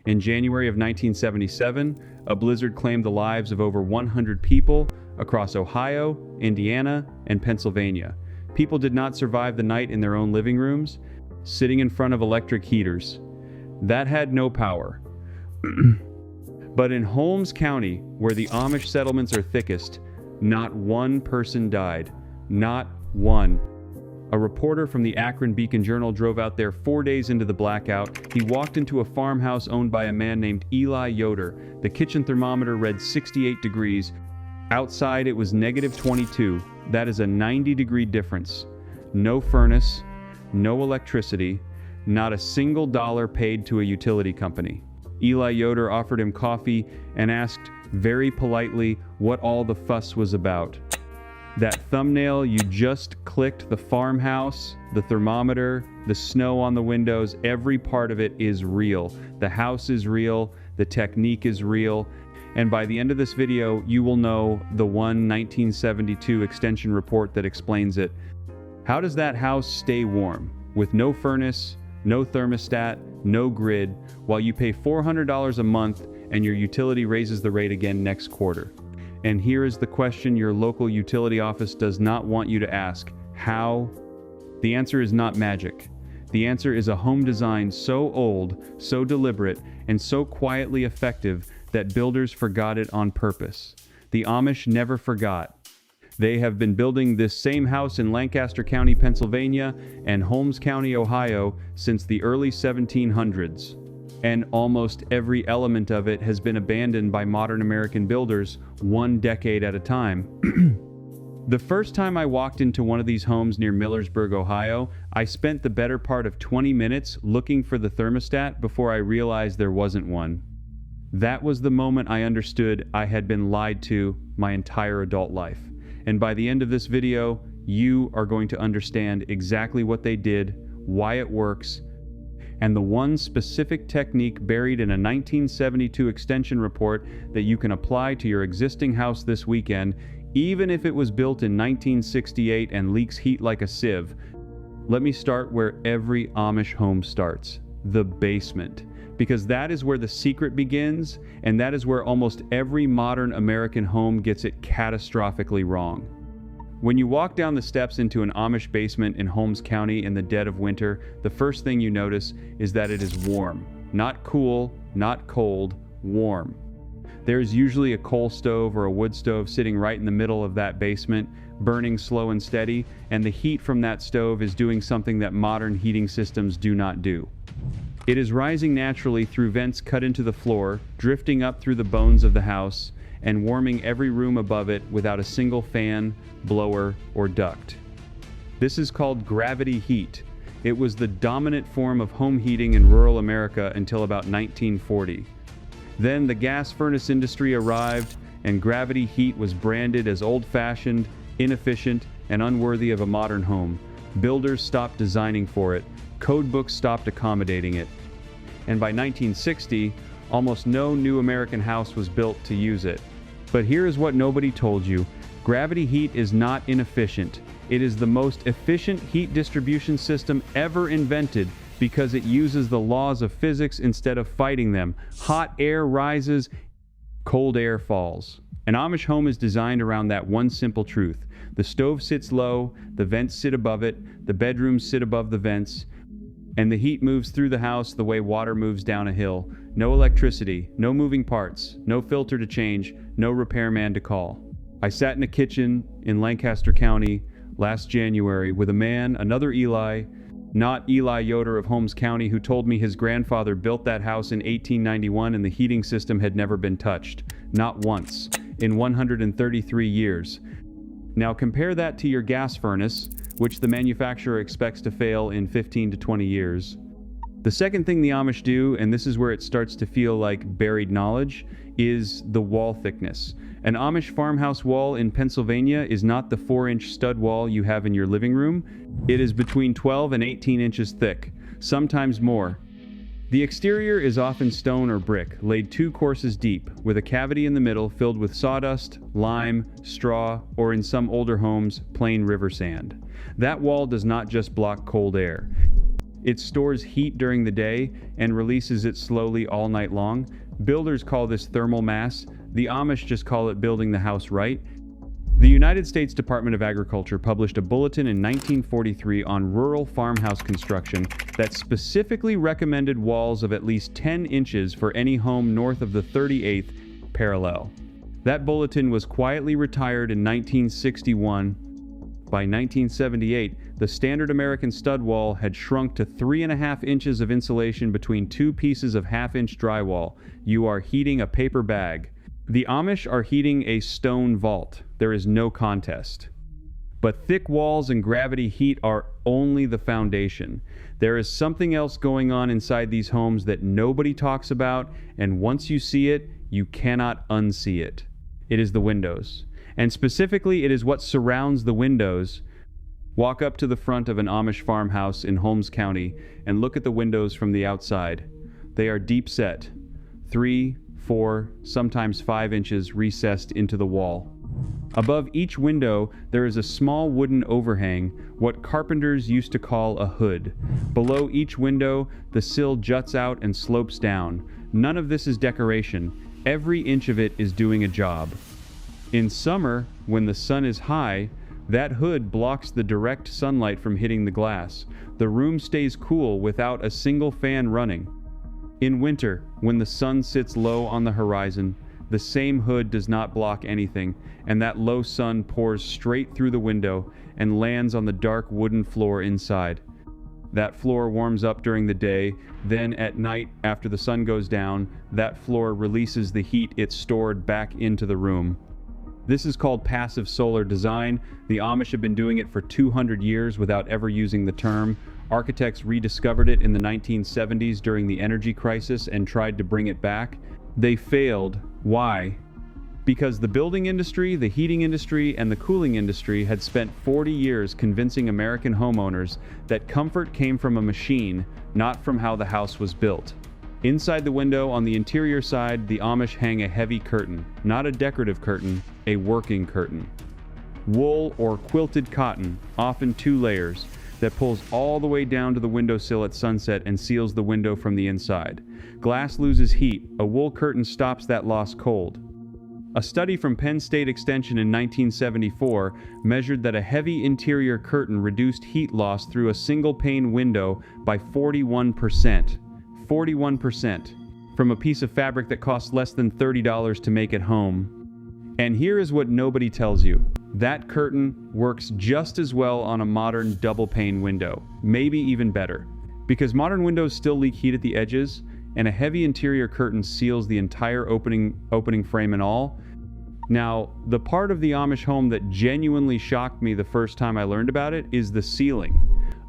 In January of 1977, a blizzard claimed the lives of over 100 people across Ohio, Indiana, and Pennsylvania. People did not survive the night in their own living rooms, sitting in front of electric heaters. That had no power. But in Holmes County, where the Amish settlements are thickest, not one person died. Not one. A reporter from the Akron Beacon Journal drove out there 4 days into the blackout. He walked into a farmhouse owned by a man named Eli Yoder. The kitchen thermometer read 68 degrees. Outside it was negative 22. That is a 90-degree difference. No furnace, no electricity, not a single dollar paid to a utility company. Eli Yoder offered him coffee and asked very politely what all the fuss was about. That thumbnail you just clicked, the farmhouse, the thermometer, the snow on the windows, every part of it is real. The house is real, the technique is real, and by the end of this video, you will know the 1972 extension report that explains it. How does that house stay warm with no furnace, no thermostat, no grid, while you pay $400 a month and your utility raises the rate again next quarter? And here is the question your local utility office does not want you to ask. How? The answer is not magic. The answer is a home design so old, so deliberate, and so quietly effective that builders forgot it on purpose. The Amish never forgot. They have been building this same house in Lancaster County, Pennsylvania, and Holmes County, Ohio, since the early 1700s. And almost every element of it has been abandoned by modern American builders, one decade at a time. The first time I walked into one of these homes near Millersburg, Ohio, I spent the better part of 20 minutes looking for the thermostat before I realized there wasn't one. That was the moment I understood I had been lied to my entire adult life. And by the end of this video, you are going to understand exactly what they did, why it works, and the one specific technique buried in a 1972 extension report that you can apply to your existing house this weekend, even if it was built in 1968 and leaks heat like a sieve. Let me start where every Amish home starts, the basement. Because that is where the secret begins, and that is where almost every modern American home gets it catastrophically wrong. When you walk down the steps into an Amish basement in Holmes County in the dead of winter, the first thing you notice is that it is warm. Not cool, not cold, warm. There's usually a coal stove or a wood stove sitting right in the middle of that basement, burning slow and steady, and the heat from that stove is doing something that modern heating systems do not do. It is rising naturally through vents cut into the floor, drifting up through the bones of the house, and warming every room above it without a single fan, blower, or duct. This is called gravity heat. It was the dominant form of home heating in rural America until about 1940. Then the gas furnace industry arrived, and gravity heat was branded as old-fashioned, inefficient, and unworthy of a modern home. Builders stopped designing for it. Code books stopped accommodating it. And by 1960, almost no new American house was built to use it. But here is what nobody told you. Gravity heat is not inefficient. It is the most efficient heat distribution system ever invented because it uses the laws of physics instead of fighting them. Hot air rises, cold air falls. An Amish home is designed around that one simple truth. The stove sits low, the vents sit above it, the bedrooms sit above the vents, and the heat moves through the house the way water moves down a hill. No electricity, no moving parts, no filter to change, no repairman to call. I sat in a kitchen in Lancaster County last January with a man, another Eli, not Eli Yoder of Holmes County, who told me his grandfather built that house in 1891 and the heating system had never been touched. Not once, in 133 years. Now compare that to your gas furnace, which the manufacturer expects to fail in 15 to 20 years. The second thing the Amish do, and this is where it starts to feel like buried knowledge, is the wall thickness. An Amish farmhouse wall in Pennsylvania is not the 4-inch stud wall you have in your living room. It is between 12 and 18 inches thick, sometimes more. The exterior is often stone or brick, laid 2 courses deep, with a cavity in the middle filled with sawdust, lime, straw, or in some older homes, plain river sand. That wall does not just block cold air. It stores heat during the day and releases it slowly all night long. Builders call this thermal mass. The Amish just call it building the house right. The United States Department of Agriculture published a bulletin in 1943 on rural farmhouse construction that specifically recommended walls of at least 10 inches for any home north of the 38th parallel. That bulletin was quietly retired in 1961. By 1978, the standard American stud wall had shrunk to 3.5 inches of insulation between two pieces of half-inch drywall. You are heating a paper bag. The Amish are heating a stone vault. There is no contest. But thick walls and gravity heat are only the foundation. There is something else going on inside these homes that nobody talks about, and once you see it, you cannot unsee it. It is the windows. And specifically, it is what surrounds the windows. Walk up to the front of an Amish farmhouse in Holmes County and look at the windows from the outside. They are deep set, 3, 4, sometimes 5 inches recessed into the wall. Above each window, there is a small wooden overhang, what carpenters used to call a hood. Below each window, the sill juts out and slopes down. None of this is decoration. Every inch of it is doing a job. In summer, when the sun is high, that hood blocks the direct sunlight from hitting the glass. The room stays cool without a single fan running. In winter, when the sun sits low on the horizon, the same hood does not block anything, and that low sun pours straight through the window and lands on the dark wooden floor inside. That floor warms up during the day, then at night, after the sun goes down, that floor releases the heat it stored back into the room. This is called passive solar design. The Amish have been doing it for 200 years without ever using the term. Architects rediscovered it in the 1970s during the energy crisis and tried to bring it back. They failed. Why? Because the building industry, the heating industry, and the cooling industry had spent 40 years convincing American homeowners that comfort came from a machine, not from how the house was built. Inside the window on the interior side, the Amish hang a heavy curtain, not a decorative curtain, a working curtain. Wool or quilted cotton, often 2 layers, that pulls all the way down to the windowsill at sunset and seals the window from the inside. Glass loses heat. A wool curtain stops that lost cold. A study from Penn State Extension in 1974 measured that a heavy interior curtain reduced heat loss through a single-pane window by 41%. 41% from a piece of fabric that costs less than $30 to make at home. And here is what nobody tells you. That curtain works just as well on a modern double-pane window, maybe even better. Because modern windows still leak heat at the edges, and a heavy interior curtain seals the entire opening frame and all. Now, the part of the Amish home that genuinely shocked me the first time I learned about it is the ceiling.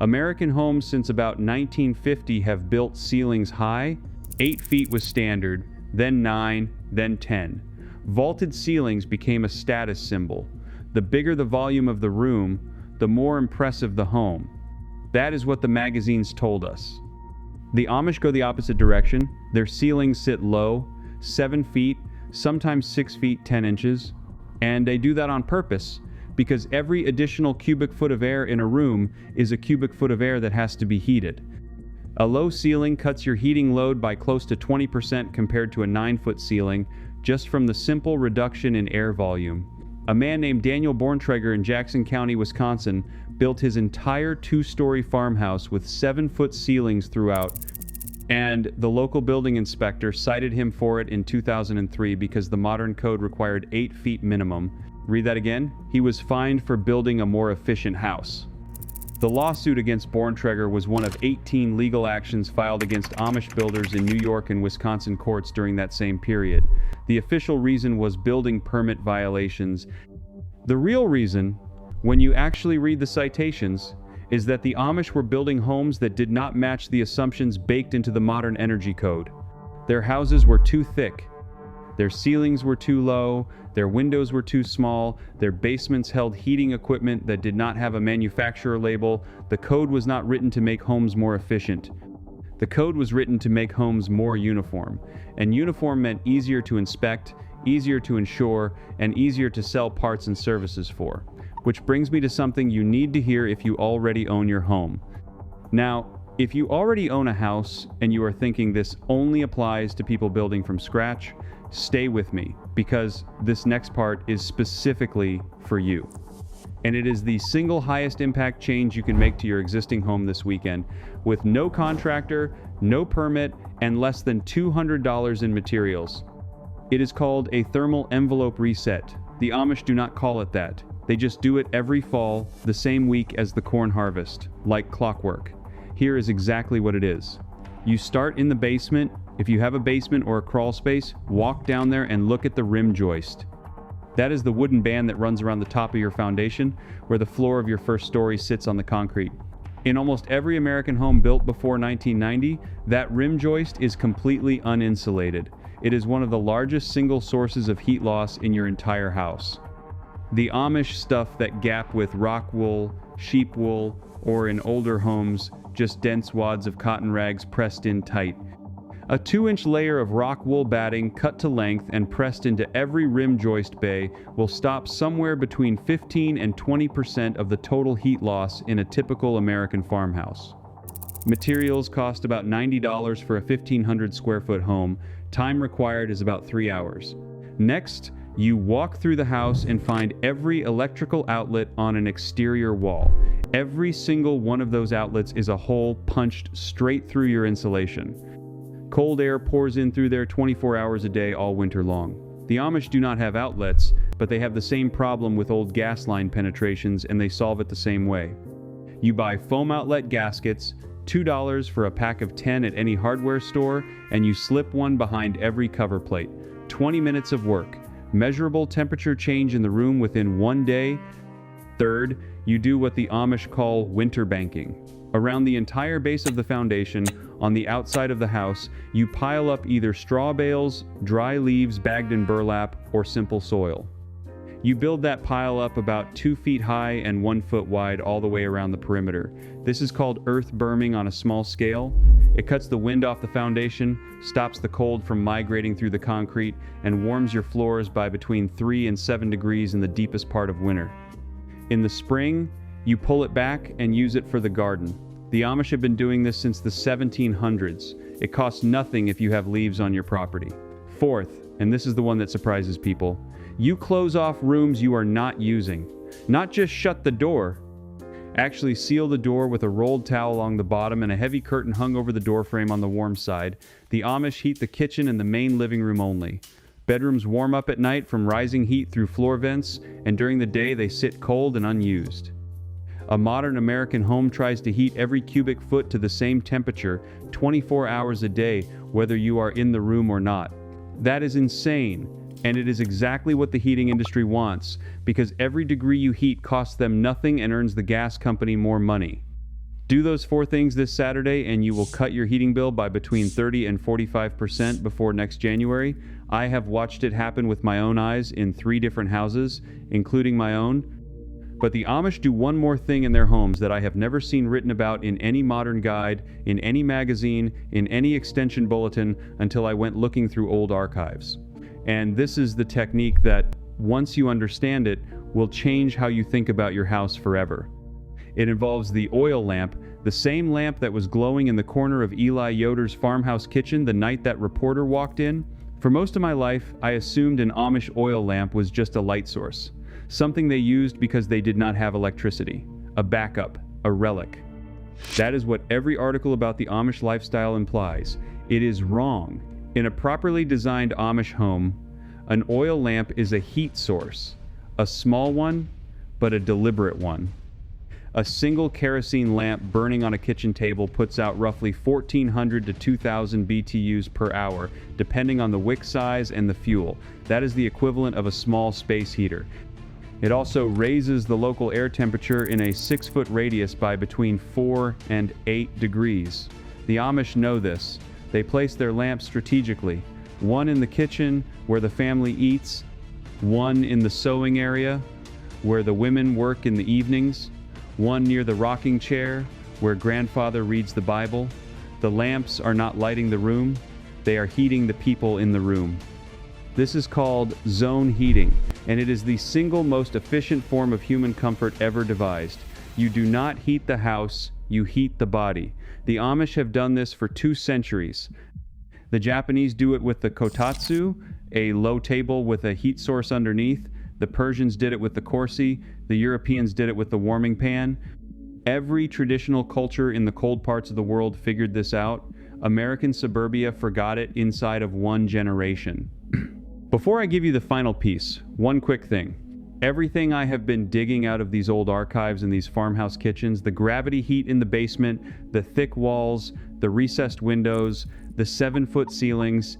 American homes since about 1950 have built ceilings high. 8 feet was standard, then 9, then 10. Vaulted ceilings became a status symbol. The bigger the volume of the room, the more impressive the home. That is what the magazines told us. The Amish go the opposite direction. Their ceilings sit low, 7 feet, sometimes 6 feet 10 inches, and they do that on purpose because every additional cubic foot of air in a room is a cubic foot of air that has to be heated. A low ceiling cuts your heating load by close to 20% compared to a 9-foot ceiling, just from the simple reduction in air volume. A man named Daniel Borntreger in Jackson County, Wisconsin, built his entire 2-story farmhouse with 7-foot ceilings throughout, and the local building inspector cited him for it in 2003 because the modern code required 8 feet minimum. Read that again? He was fined for building a more efficient house. The lawsuit against Borntreger was one of 18 legal actions filed against Amish builders in New York and Wisconsin courts during that same period. The official reason was building permit violations. The real reason, when you actually read the citations, is that the Amish were building homes that did not match the assumptions baked into the modern energy code. Their houses were too thick. Their ceilings were too low. Their windows were too small. Their basements held heating equipment that did not have a manufacturer label. The code was not written to make homes more efficient. The code was written to make homes more uniform. And uniform meant easier to inspect, easier to insure, and easier to sell parts and services for. Which brings me to something you need to hear if you already own your home. Now, If you already own a house and you are thinking this only applies to people building from scratch, stay with me because this next part is specifically for you. And it is the single highest impact change you can make to your existing home this weekend with no contractor, no permit, and less than $200 in materials. It is called a thermal envelope reset. The Amish do not call it that. They just do it every fall, the same week as the corn harvest, like clockwork. Here is exactly what it is. You start in the basement. If you have a basement or a crawl space, walk down there and look at the rim joist. That is the wooden band that runs around the top of your foundation, where the floor of your first story sits on the concrete. In almost every American home built before 1990, that rim joist is completely uninsulated. It is one of the largest single sources of heat loss in your entire house. The Amish stuff that gap with rock wool, sheep wool, or in older homes, just dense wads of cotton rags pressed in tight. A 2-inch layer of rock wool batting cut to length and pressed into every rim joist bay will stop somewhere between 15 and 20% of the total heat loss in a typical American farmhouse. Materials cost about $90 for a 1,500 square foot home. Time required is about 3 hours. Next, you walk through the house and find every electrical outlet on an exterior wall. Every single one of those outlets is a hole punched straight through your insulation. Cold air pours in through there 24 hours a day all winter long. The Amish do not have outlets, but they have the same problem with old gas line penetrations, and they solve it the same way. You buy foam outlet gaskets, $2 for a pack of 10 at any hardware store, and you slip one behind every cover plate. 20 minutes of work. Measurable temperature change in the room within 1 day. Third, you do what the Amish call winter banking. Around the entire base of the foundation, on the outside of the house, you pile up either straw bales, dry leaves bagged in burlap, or simple soil. You build that pile up about 2 feet high and 1 foot wide all the way around the perimeter. This is called earth berming on a small scale. It cuts the wind off the foundation, stops the cold from migrating through the concrete, and warms your floors by between 3 and 7 degrees in the deepest part of winter. In the spring, you pull it back and use it for the garden. The Amish have been doing this since the 1700s. It costs nothing if you have leaves on your property. Fourth, and this is the one that surprises people, you close off rooms you are not using. Not just shut the door. Actually seal the door with a rolled towel along the bottom and a heavy curtain hung over the door frame on the warm side. The Amish heat the kitchen and the main living room only. Bedrooms warm up at night from rising heat through floor vents, and during the day they sit cold and unused. A modern American home tries to heat every cubic foot to the same temperature 24 hours a day, whether you are in the room or not. That is insane, and it is exactly what the heating industry wants, because every degree you heat costs them nothing and earns the gas company more money. Do those 4 things this Saturday and you will cut your heating bill by between 30 and 45% before next January. I have watched it happen with my own eyes in 3 different houses, including my own. But the Amish do one more thing in their homes that I have never seen written about in any modern guide, in any magazine, in any extension bulletin until I went looking through old archives. And this is the technique that, once you understand it, will change how you think about your house forever. It involves the oil lamp, the same lamp that was glowing in the corner of Eli Yoder's farmhouse kitchen the night that reporter walked in. For most of my life, I assumed an Amish oil lamp was just a light source. Something they used because they did not have electricity. A backup, a relic. That is what every article about the Amish lifestyle implies. It is wrong. In a properly designed Amish home, an oil lamp is a heat source. A small one, but a deliberate one. A single kerosene lamp burning on a kitchen table puts out roughly 1,400 to 2,000 BTUs per hour, depending on the wick size and the fuel. That is the equivalent of a small space heater. It also raises the local air temperature in a 6-foot radius by between 4 and 8 degrees. The Amish know this. They place their lamps strategically. One in the kitchen, where the family eats. One in the sewing area, where the women work in the evenings. One near the rocking chair, where grandfather reads the Bible. The lamps are not lighting the room. They are heating the people in the room. This is called zone heating, and it is the single most efficient form of human comfort ever devised. You do not heat the house, you heat the body. The Amish have done this for 2 centuries. The Japanese do it with the kotatsu, a low table with a heat source underneath. The Persians did it with the korsi. The Europeans did it with the warming pan. Every traditional culture in the cold parts of the world figured this out. American suburbia forgot it inside of 1 generation. Before I give you the final piece, one quick thing. Everything I have been digging out of these old archives and these farmhouse kitchens, the gravity heat in the basement, the thick walls, the recessed windows, the 7-foot ceilings,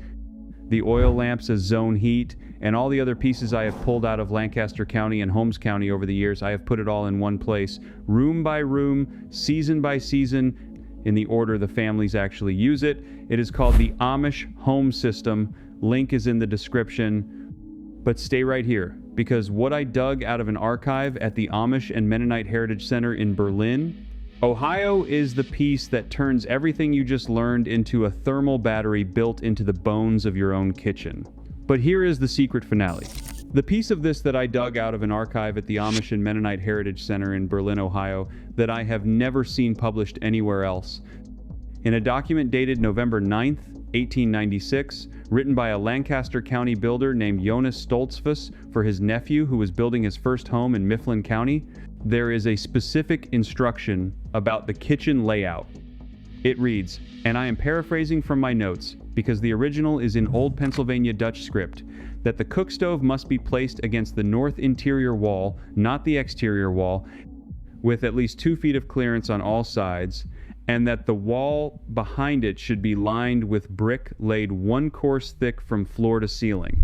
the oil lamps as zone heat, and all the other pieces I have pulled out of Lancaster County and Holmes County over the years, I have put it all in one place, room by room, season by season, in the order the families actually use it. It is called the Amish Home System. Link is in the description. But stay right here, because what I dug out of an archive at the Amish and Mennonite Heritage Center in Berlin, Ohio, is the piece that turns everything you just learned into a thermal battery built into the bones of your own kitchen. But here is the secret finale. The piece of this that I dug out of an archive at the Amish and Mennonite Heritage Center in Berlin, Ohio, that I have never seen published anywhere else. In a document dated November 9th, 1896, written by a Lancaster County builder named Jonas Stoltzfus for his nephew who was building his first home in Mifflin County, there is a specific instruction about the kitchen layout. It reads, and I am paraphrasing from my notes because the original is in Old Pennsylvania Dutch script, that the cook stove must be placed against the north interior wall, not the exterior wall, with at least 2 feet of clearance on all sides, and that the wall behind it should be lined with brick laid 1 course thick from floor to ceiling.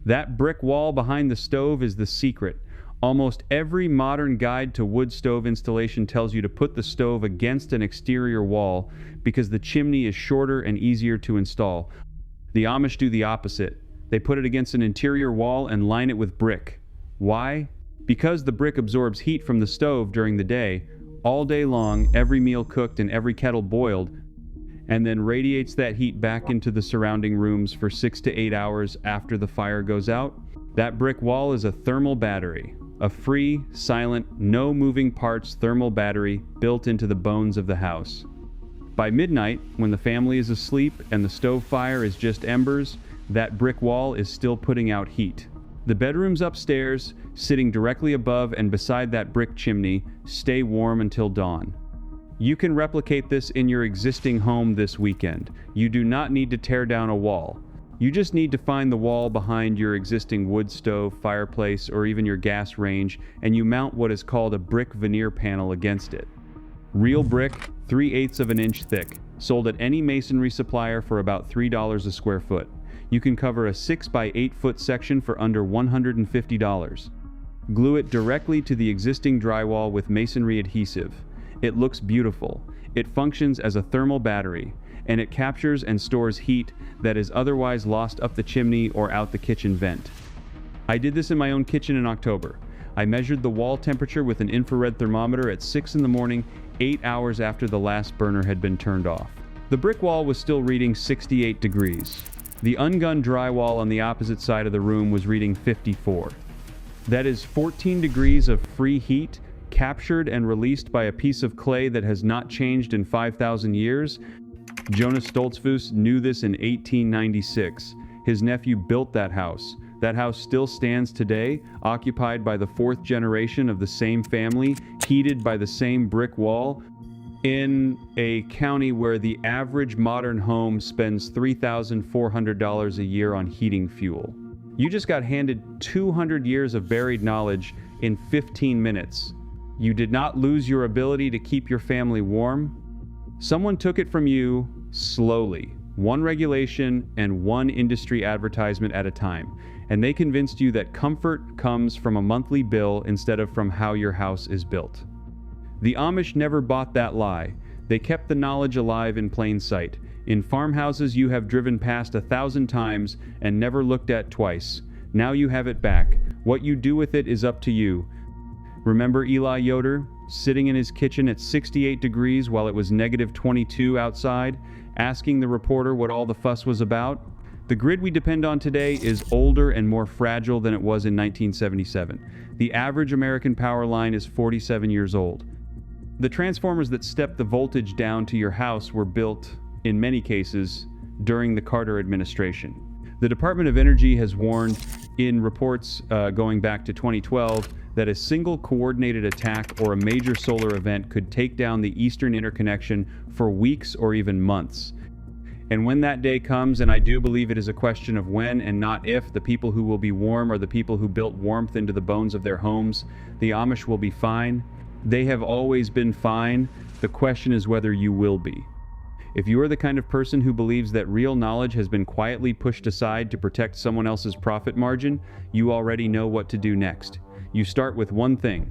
That brick wall behind the stove is the secret. Almost every modern guide to wood stove installation tells you to put the stove against an exterior wall because the chimney is shorter and easier to install. The Amish do the opposite. They put it against an interior wall and line it with brick. Why? Because the brick absorbs heat from the stove during the day, all day long, every meal cooked and every kettle boiled, and then radiates that heat back into the surrounding rooms for 6 to 8 hours after the fire goes out. That brick wall is a thermal battery, a free, silent, no moving parts thermal battery built into the bones of the house. By midnight, when the family is asleep and the stove fire is just embers, that brick wall is still putting out heat. The bedrooms upstairs, sitting directly above and beside that brick chimney, stay warm until dawn. You can replicate this in your existing home this weekend. You do not need to tear down a wall. You just need to find the wall behind your existing wood stove, fireplace, or even your gas range, and you mount what is called a brick veneer panel against it. Real brick, 3/8 of an inch thick, sold at any masonry supplier for about $3 a square foot. You can cover a 6 by 8 foot section for under $150. Glue it directly to the existing drywall with masonry adhesive. It looks beautiful. It functions as a thermal battery, and it captures and stores heat that is otherwise lost up the chimney or out the kitchen vent. I did this in my own kitchen in October. I measured the wall temperature with an infrared thermometer at 6 in the morning, 8 hours after the last burner had been turned off. The brick wall was still reading 68 degrees. The ungunned drywall on the opposite side of the room was reading 54. That is 14 degrees of free heat, captured and released by a piece of clay that has not changed in 5,000 years. Jonas Stoltzfus knew this in 1896. His nephew built that house. That house still stands today, occupied by the 4th generation of the same family, heated by the same brick wall, in a county where the average modern home spends $3,400 a year on heating fuel. You just got handed 200 years of buried knowledge in 15 minutes. You did not lose your ability to keep your family warm. Someone took it from you slowly, one regulation and one industry advertisement at a time, and they convinced you that comfort comes from a monthly bill instead of from how your house is built. The Amish never bought that lie. They kept the knowledge alive in plain sight. In farmhouses you have driven past 1,000 times and never looked at twice. Now you have it back. What you do with it is up to you. Remember Eli Yoder, sitting in his kitchen at 68 degrees while it was -22 outside, asking the reporter what all the fuss was about? The grid we depend on today is older and more fragile than it was in 1977. The average American power line is 47 years old. The transformers that stepped the voltage down to your house were built, in many cases, during the Carter administration. The Department of Energy has warned in reports going back to 2012 that a single coordinated attack or a major solar event could take down the Eastern interconnection for weeks or even months. And when that day comes, and I do believe it is a question of when and not if, the people who will be warm are the people who built warmth into the bones of their homes. The Amish will be fine. They have always been fine. The question is whether you will be. If you are the kind of person who believes that real knowledge has been quietly pushed aside to protect someone else's profit margin, you already know what to do next. You start with one thing.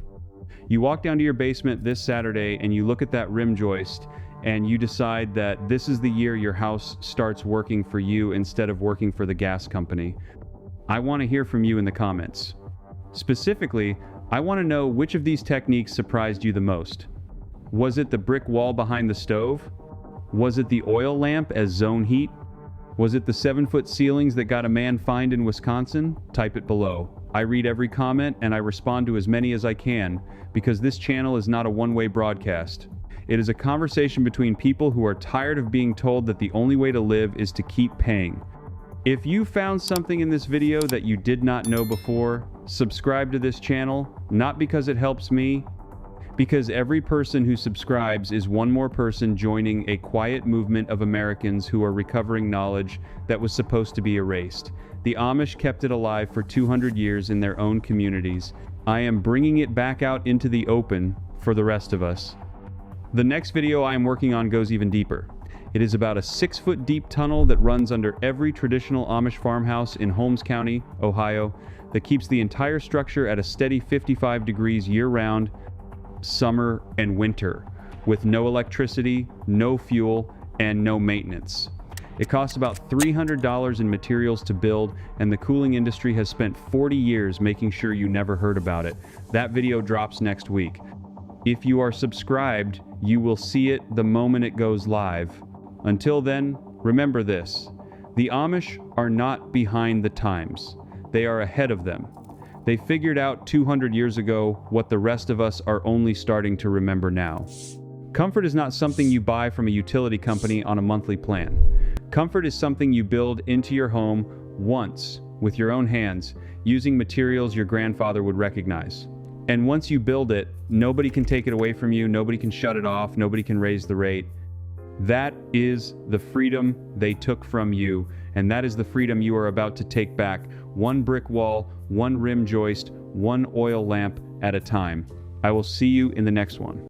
You walk down to your basement this Saturday and you look at that rim joist and you decide that this is the year your house starts working for you instead of working for the gas company. I want to hear from you in the comments. Specifically, I want to know which of these techniques surprised you the most. Was it the brick wall behind the stove? Was it the oil lamp as zone heat? Was it the 7-foot ceilings that got a man fined in Wisconsin? Type it below. I read every comment and I respond to as many as I can because this channel is not a one-way broadcast. It is a conversation between people who are tired of being told that the only way to live is to keep paying. If you found something in this video that you did not know before, subscribe to this channel, not because it helps me, because every person who subscribes is one more person joining a quiet movement of Americans who are recovering knowledge that was supposed to be erased. The Amish kept it alive for 200 years in their own communities. I am bringing it back out into the open for the rest of us. The next video I am working on goes even deeper. It is about a 6-foot deep tunnel that runs under every traditional Amish farmhouse in Holmes County, Ohio, that keeps the entire structure at a steady 55 degrees year-round, summer and winter, with no electricity, no fuel, and no maintenance. It costs about $300 in materials to build, and the cooling industry has spent 40 years making sure you never heard about it. That video drops next week. If you are subscribed, you will see it the moment it goes live. Until then, remember this: the Amish are not behind the times. They are ahead of them. They figured out 200 years ago what the rest of us are only starting to remember now. Comfort is not something you buy from a utility company on a monthly plan. Comfort is something you build into your home once with your own hands, using materials your grandfather would recognize. And once you build it, nobody can take it away from you, nobody can shut it off, nobody can raise the rate. That is the freedom they took from you, and that is the freedom you are about to take back, one brick wall, one rim joist, one oil lamp at a time. I will see you in the next one.